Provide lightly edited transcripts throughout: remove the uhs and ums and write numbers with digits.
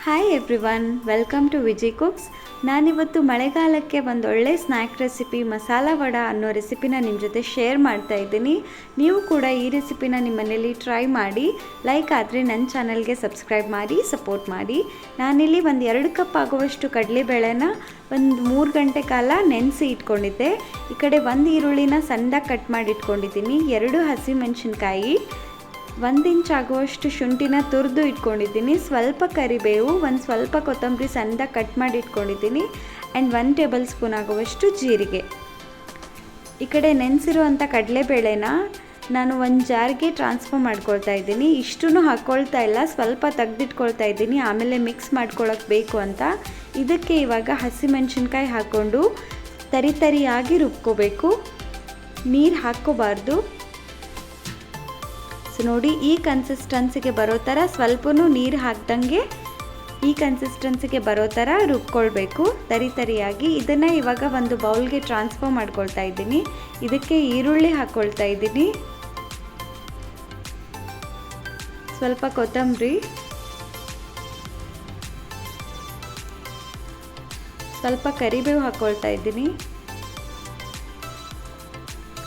Hi everyone, welcome to Viji cooks. ನಾನಿವತ್ತು ಮಳೆಗಾಲಕ್ಕೆ ಒಂದು ಒಳ್ಳೆ ಸ್ನ್ಯಾಕ್ ರೆಸಿಪಿ ಮಸಾಲ ವಡ ಅನ್ನೋ ರೆಸಿಪಿನ ನಿಮ್ಮ ಜೊತೆ ಶೇರ್ ಮಾಡ್ತಾ ಇದ್ದೀನಿ. ನೀವು ಕೂಡ ಈ ರೆಸಿಪಿನ ನಿಮ್ಮ ಮನೇಲಿ ಟ್ರೈ ಮಾಡಿ. ಲೈಕ್ ಆದರೆ ನನ್ನ ಚಾನಲ್ಗೆ ಸಬ್ಸ್ಕ್ರೈಬ್ ಮಾಡಿ, ಸಪೋರ್ಟ್ ಮಾಡಿ. ನಾನಿಲ್ಲಿ ಒಂದು 2 ಕಪ್ ಆಗುವಷ್ಟು ಕಡಲೆಬೇಳೆನ ಒಂದು 3 ಗಂಟೆ ಕಾಲ ನೆನೆಸಿ ಇಟ್ಕೊಂಡಿದ್ದೆ. ಈ ಕಡೆ 1 ಈರುಳ್ಳಿನ ಸಣ್ಣದಾಗಿ ಕಟ್ ಮಾಡಿ ಇಟ್ಕೊಂಡಿದ್ದೀನಿ. 2 ಹಸಿಮೆಣಸಿನ್ಕಾಯಿ, 1 ಇಂಚ್ ಆಗುವಷ್ಟು ಶುಂಠಿನ ತುರಿದು ಇಟ್ಕೊಂಡಿದ್ದೀನಿ. ಸ್ವಲ್ಪ ಕರಿಬೇವು, ಒಂದು ಸ್ವಲ್ಪ ಕೊತ್ತಂಬರಿ ಸಣ್ಣದಾಗಿ ಕಟ್ ಮಾಡಿ ಇಟ್ಕೊಂಡಿದ್ದೀನಿ. ಆ್ಯಂಡ್ 1 ಟೇಬಲ್ ಸ್ಪೂನ್ ಆಗುವಷ್ಟು ಜೀರಿಗೆ. ಈ ಕಡೆ ನೆನೆಸಿರುವಂಥ ಕಡಲೆಬೇಳೆನ ನಾನು ಒಂದು ಜಾರ್ಗೆ ಟ್ರಾನ್ಸ್ಫರ್ ಮಾಡ್ಕೊಳ್ತಾ ಇದ್ದೀನಿ. ಇಷ್ಟೂ ಹಾಕ್ಕೊಳ್ತಾ ಇಲ್ಲ, ಸ್ವಲ್ಪ ತೆಗೆದಿಟ್ಕೊಳ್ತಾ ಇದ್ದೀನಿ, ಆಮೇಲೆ ಮಿಕ್ಸ್ ಮಾಡ್ಕೊಳ್ಳೋಕೆ ಬೇಕು ಅಂತ. ಇದಕ್ಕೆ ಇವಾಗ ಹಸಿಮೆಣಸಿನ್ಕಾಯಿ ಹಾಕ್ಕೊಂಡು ತರಿಯಾಗಿ ರುಬ್ಕೋಬೇಕು, ನೀರು ಹಾಕ್ಕೋಬಾರ್ದು. ಸೊ ನೋಡಿ, ಈ ಕನ್ಸಿಸ್ಟೆನ್ಸಿಗೆ ಬರೋ ಥರ ಸ್ವಲ್ಪನೂ ನೀರು ಹಾಕ್ದಂಗೆ ಈ ಕನ್ಸಿಸ್ಟೆನ್ಸಿಗೆ ಬರೋ ಥರ ರುಬ್ಕೊಳ್ಬೇಕು ತರಿಯಾಗಿ. ಇದನ್ನು ಇವಾಗ ಒಂದು ಬೌಲ್ಗೆ ಟ್ರಾನ್ಸ್ಫರ್ ಮಾಡ್ಕೊಳ್ತಾ ಇದ್ದೀನಿ. ಇದಕ್ಕೆ ಈರುಳ್ಳಿ ಹಾಕ್ಕೊಳ್ತಾ ಇದ್ದೀನಿ, ಸ್ವಲ್ಪ ಕೊತ್ತಂಬರಿ, ಸ್ವಲ್ಪ ಕರಿಬೇವು ಹಾಕ್ಕೊಳ್ತಾ ಇದ್ದೀನಿ,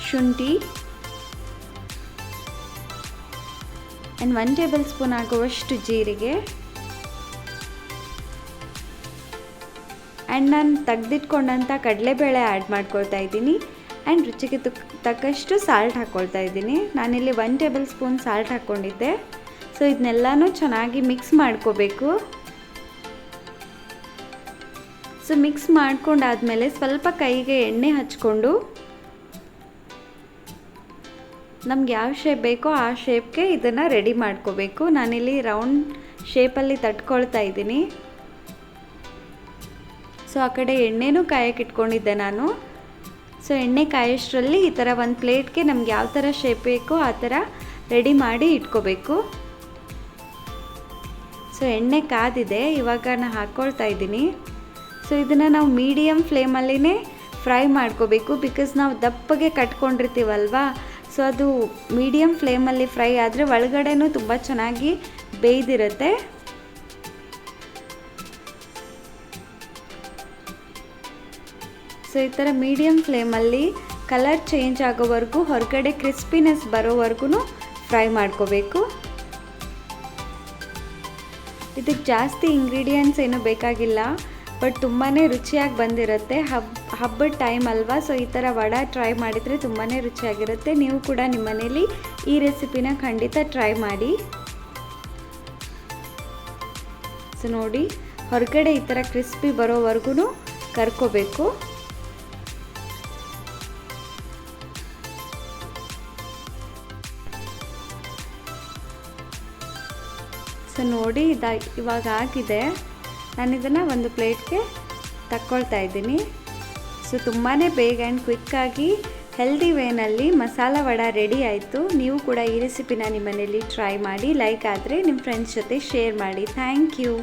ಶುಂಠಿ ಆ್ಯಂಡ್ 1 ಟೇಬಲ್ ಸ್ಪೂನ್ ಆಗುವಷ್ಟು ಜೀರಿಗೆ. ಆ್ಯಂಡ್ ನಾನು ತೆಗೆದಿಟ್ಕೊಂಡಂಥ ಕಡಲೆಬೇಳೆ ಆ್ಯಡ್ ಮಾಡ್ಕೊಳ್ತಾ ಇದ್ದೀನಿ. ಆ್ಯಂಡ್ ರುಚಿಗೆ ತಕ್ಕಷ್ಟು ಸಾಲ್ಟ್ ಹಾಕ್ಕೊಳ್ತಾ ಇದ್ದೀನಿ. ನಾನಿಲ್ಲಿ 1 ಟೇಬಲ್ ಸ್ಪೂನ್ ಸಾಲ್ಟ್ ಹಾಕ್ಕೊಂಡಿದ್ದೆ. ಸೊ ಇದನ್ನೆಲ್ಲನೂ ಚೆನ್ನಾಗಿ ಮಿಕ್ಸ್ ಮಾಡ್ಕೋಬೇಕು. ಸೊ ಮಿಕ್ಸ್ ಮಾಡ್ಕೊಂಡಾದಮೇಲೆ ಸ್ವಲ್ಪ ಕೈಗೆ ಎಣ್ಣೆ ಹಚ್ಕೊಂಡು ನಮ್ಗೆ ಯಾವ ಶೇಪ್ ಬೇಕೋ ಆ ಶೇಪ್ಗೆ ಇದನ್ನು ರೆಡಿ ಮಾಡ್ಕೋಬೇಕು. ನಾನಿಲ್ಲಿ ರೌಂಡ್ ಶೇಪಲ್ಲಿ ತಟ್ಕೊಳ್ತಾ ಇದ್ದೀನಿ. ಸೊ ಆ ಕಡೆ ಎಣ್ಣೆನೂ ಕಾಯಕ್ಕೆ ಇಟ್ಕೊಂಡಿದ್ದೆ ನಾನು. ಸೊ ಎಣ್ಣೆ ಕಾಯೋಷ್ಟರಲ್ಲಿ ಈ ಥರ ಒಂದು ಪ್ಲೇಟ್ಗೆ ನಮ್ಗೆ ಯಾವ ಥರ ಶೇಪ್ ಬೇಕೋ ಆ ಥರ ರೆಡಿ ಮಾಡಿ ಇಟ್ಕೋಬೇಕು. ಸೊ ಎಣ್ಣೆ ಕಾದಿದೆ, ಇವಾಗ ನಾನು ಹಾಕ್ಕೊಳ್ತಾ ಇದ್ದೀನಿ. ಸೊ ಇದನ್ನು ನಾವು ಮೀಡಿಯಮ್ ಫ್ಲೇಮಲ್ಲಿನೇ ಫ್ರೈ ಮಾಡ್ಕೋಬೇಕು, ಬಿಕಾಸ್ ನಾವು ದಪ್ಪಗೆ ಕಟ್ಕೊಂಡಿರ್ತೀವಲ್ವಾ. ಸೊ ಅದು ಮೀಡಿಯಮ್ ಫ್ಲೇಮಲ್ಲಿ ಫ್ರೈ ಆದರೆ ಒಳಗಡೆನೂ ತುಂಬ ಚೆನ್ನಾಗಿ ಬೇಯ್ದಿರುತ್ತೆ. ಸೊ ಈ ಥರ ಮೀಡಿಯಮ್ ಫ್ಲೇಮಲ್ಲಿ ಕಲರ್ ಚೇಂಜ್ ಆಗೋವರೆಗೂ, ಹೊರಗಡೆ ಕ್ರಿಸ್ಪಿನೆಸ್ ಬರೋವರೆಗೂ ಫ್ರೈ ಮಾಡ್ಕೋಬೇಕು. ಇದಕ್ಕೆ ಜಾಸ್ತಿ ಇಂಗ್ರೀಡಿಯೆಂಟ್ಸ್ ಏನೂ ಬೇಕಾಗಿಲ್ಲ, ಬಟ್ ತುಂಬಾ ರುಚಿಯಾಗಿ ಬಂದಿರುತ್ತೆ. ಹಬ್ಬದ ಟೈಮ್ ಅಲ್ವಾ, ಸೊ ಈ ಥರ ವಡ ಟ್ರೈ ಮಾಡಿದರೆ ತುಂಬಾ ರುಚಿಯಾಗಿರುತ್ತೆ. ನೀವು ಕೂಡ ನಿಮ್ಮ ಮನೇಲಿ ಈ ರೆಸಿಪಿನ ಖಂಡಿತ ಟ್ರೈ ಮಾಡಿ. ಸೊ ನೋಡಿ, ಹೊರಗಡೆ ಈ ಥರ ಕ್ರಿಸ್ಪಿ ಬರೋವರೆಗೂ ಕರ್ಕೋಬೇಕು. ಸೊ ನೋಡಿ, ಇವಾಗ ಆಗಿದೆ. ನಾನು ಇದನ್ನು ಒಂದು ಪ್ಲೇಟ್ಗೆ ತಕ್ಕೊಳ್ತಾ ಇದ್ದೀನಿ. ಸೊ ತುಂಬಾ ಬೇಗ ಆ್ಯಂಡ್ ಕ್ವಿಕ್ಕಾಗಿ ಹೆಲ್ದಿ ವೇನಲ್ಲಿ ಮಸಾಲ ವಡ ರೆಡಿ ಆಯಿತು. ನೀವು ಕೂಡ ಈ ರೆಸಿಪಿನ ನಿಮ್ಮ ಮನೇಲಿ ಟ್ರೈ ಮಾಡಿ. ಲೈಕ್ ಆದರೆ ನಿಮ್ಮ ಫ್ರೆಂಡ್ಸ್ ಜೊತೆ ಶೇರ್ ಮಾಡಿ. Thank you.